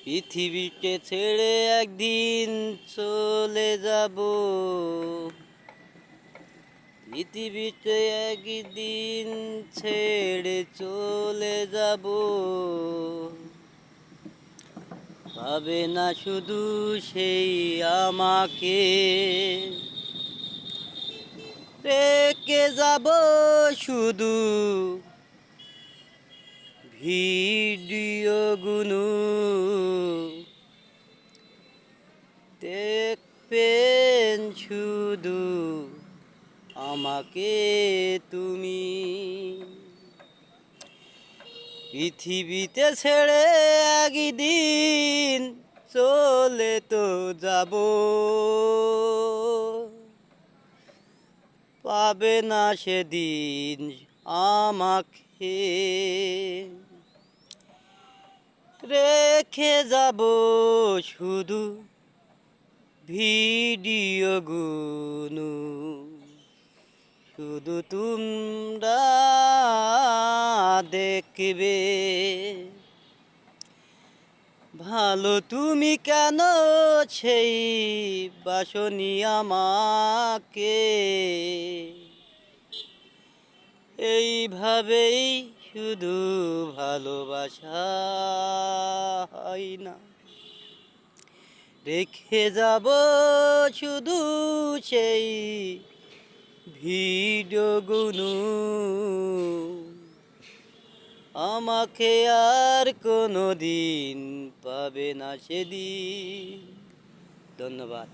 পৃথিবীকে ছেড়ে একদিন চলে যাব, পৃথিবীতে একদিন ছেড়ে চলে যাব। পাবে না শুধু সেই আমাকে, রেখে যাব শুধু ভিডিও গুনু। দেখবেন শুধু আমাকে তুমি। পৃথিবীতে ছেড়ে একদিন চলে তো যাব, পাবে না সেদিন আমাকে, রেখে যাব শুধু ভিডিও গুনু। শুধু তোমরা দেখবে ভালো, তুমি কেন সেই বাসনি আমাকে। এইভাবেই শুধু ভালোবাসা হয় না, রেখে যাব শুধু সেই ভিডিও গুনু। আমাকে আর কোনো দিন পাবে না সেদিন। ধন্যবাদ।